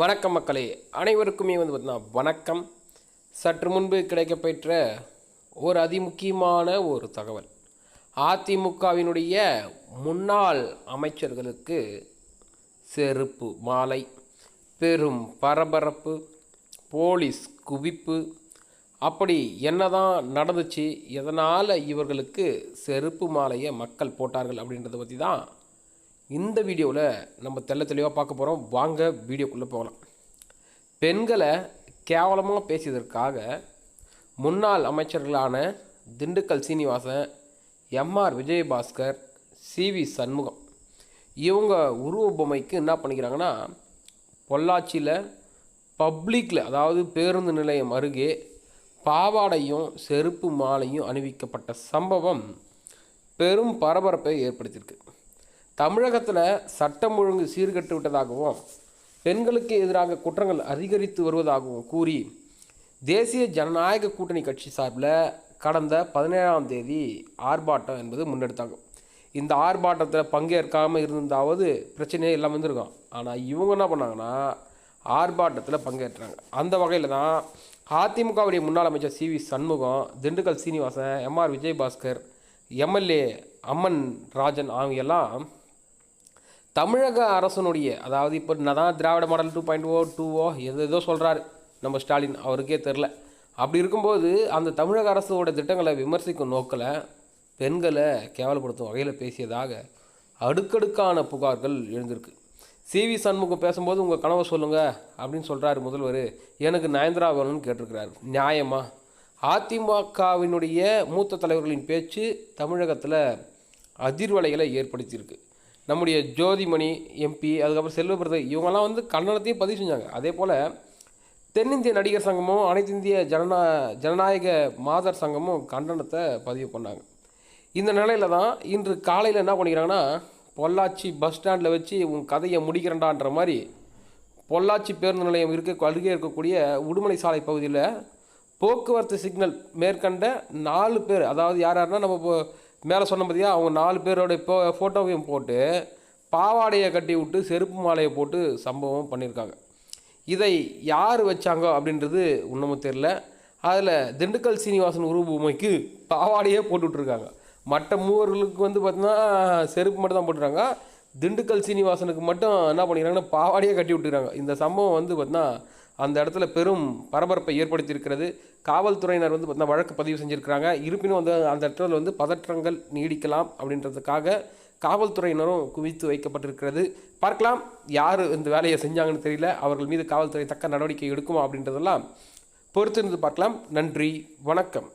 வணக்கம் மக்களே, அனைவருக்குமே வணக்கம். சற்று முன்பு கிடைக்கப்பெற்ற ஒரு அதிமுக்கியமான ஒரு தகவல். அதிமுகவினுடைய முன்னாள் அமைச்சர்களுக்கு செருப்பு மாலை, பெரும் பரபரப்பு, போலீஸ் குவிப்பு. அப்படி என்னதான் நடந்துச்சு, எதனால் இவர்களுக்கு செருப்பு மாலையை மக்கள் போட்டார்கள் அப்படின்றத பற்றி தான் இந்த வீடியோவில் நம்ம தெளிவாக பார்க்க போகிறோம். வாங்க வீடியோக்குள்ளே போகலாம். பெண்களை கேவலமாக பேசியதற்காக முன்னாள் அமைச்சர்களான திண்டுக்கல் சீனிவாசன், எம்ஆர் விஜயபாஸ்கர், சிவி சண்முகம் இவங்க உருவ பொம்மைக்கு என்ன பண்ணிக்கிறாங்கன்னா, பொள்ளாச்சியில் பப்ளிக்கில், அதாவது பேருந்து நிலையம் அருகே பாவாடையும் செருப்பு மாலையும் அணிவிக்கப்பட்ட சம்பவம் பெரும் பரபரப்பை ஏற்படுத்தியிருக்கு. தமிழகத்தில் சட்டம் ஒழுங்கு சீர்கட்டு விட்டதாகவும் பெண்களுக்கு எதிராக குற்றங்கள் அதிகரித்து வருவதாகவும் கூறி தேசிய ஜனநாயக கூட்டணி கட்சி சார்பில் கடந்த 17ஆம் தேதி ஆர்ப்பாட்டம் என்பது முன்னெடுத்தாங்க. இந்த ஆர்ப்பாட்டத்தில் பங்கேற்காமல் இருந்தாவது பிரச்சனையே இல்லாமல் இருந்திருக்கும். ஆனால் இவங்க என்ன பண்ணாங்கன்னா, ஆர்ப்பாட்டத்தில் பங்கேற்றாங்க. அந்த வகையில் தான் அதிமுகவுடைய முன்னாள் அமைச்சர் C V Shanmugam, Dindigul Srinivasan, M R Vijayabaskar, MLA Amman Rajan அவங்க எல்லாம் தமிழக அரசனுடைய, அதாவது இப்போ நான் திராவிட மாடல் 2.0 ஏதோ சொல்கிறாரு நம்ம ஸ்டாலின், அவருக்கே தெரில. அப்படி இருக்கும்போது அந்த தமிழக அரசோட திட்டங்களை விமர்சிக்கும் நோக்கில் பெண்களை கேவலப்படுத்தும் வகையில் பேசியதாக அடுக்கடுக்கான புகார்கள் எழுந்திருக்கு. சிவி சண்முகம் பேசும்போது உங்கள் கனவை சொல்லுங்கள் அப்படின்னு சொல்கிறாரு முதல்வர். எனக்கு நயன்தாரா வேணும்னு கேட்டிருக்கிறாரு. நியாயமா? அதிமுகவினுடைய மூத்த தலைவர்களின் பேச்சு தமிழகத்தில் அதிர்வலைகளை ஏற்படுத்தியிருக்கு. நம்முடைய ஜோதிமணி எம்பி, அதுக்கப்புறம் செல்வபிரதர் இவங்கெல்லாம் கண்டனத்தையும் பதிவு செஞ்சாங்க. அதே போல் தென்னிந்திய நடிகர் சங்கமும் அனைத்து இந்திய ஜனநாயக மாதர் சங்கமும் கண்டனத்தை பதிவு பண்ணாங்க. இந்த நிலையில் தான் இன்று காலையில் என்ன பண்ணிக்கிறாங்கன்னா, பொள்ளாச்சி பஸ் ஸ்டாண்டில் வச்சு உன் கதையை முடிக்கிறண்டான்ற மாதிரி பொள்ளாச்சி பேருந்து நிலையம் அருகே இருக்கக்கூடிய உடுமலை சாலை பகுதியில் போக்குவரத்து சிக்னல் மேற்கண்ட 4 பேர், அதாவது யாருன்னா நம்ம மேலே சொன்ன பார்த்தியா, அவங்க 4 பேரோட ஃபோட்டோவையும் போட்டு பாவாடையை கட்டி விட்டு செருப்பு மாலையை போட்டு சம்பவம் பண்ணியிருக்காங்க. இதை யார் வச்சாங்க அப்படின்றது இன்னமும் தெரில. அதில் திண்டுக்கல் சீனிவாசன் உருவமைக்கு பாவாடையே போட்டு விட்ருக்காங்க. மற்ற மூவர்களுக்கு பார்த்திங்கன்னா செருப்பு மட்டும் தான் போட்டுருக்காங்க. திண்டுக்கல் சீனிவாசனுக்கு மட்டும் என்ன பண்ணிக்கிறாங்கன்னா பாவாடையே கட்டி விட்டுக்கிறாங்க. இந்த சம்பவம் பார்த்திங்கன்னா அந்த இடத்துல பெரும் பரபரப்பை ஏற்படுத்தியிருக்கிறது. காவல்துறையினர் பார்த்திங்கன்னா வழக்கு பதிவு செஞ்சுருக்கிறாங்க. இருப்பினும் அந்த இடத்துல பதற்றங்கள் நீடிக்கலாம் அப்படின்றதுக்காக காவல்துறையினரும் குவித்து வைக்கப்பட்டிருக்கிறது. பார்க்கலாம் யார் இந்த வேலையை செஞ்சாங்கன்னு தெரியல. அவர்கள் மீது காவல்துறை தக்க நடவடிக்கை எடுக்குமா அப்படின்றதெல்லாம் பொறுத்திருந்து பார்க்கலாம். நன்றி, வணக்கம்.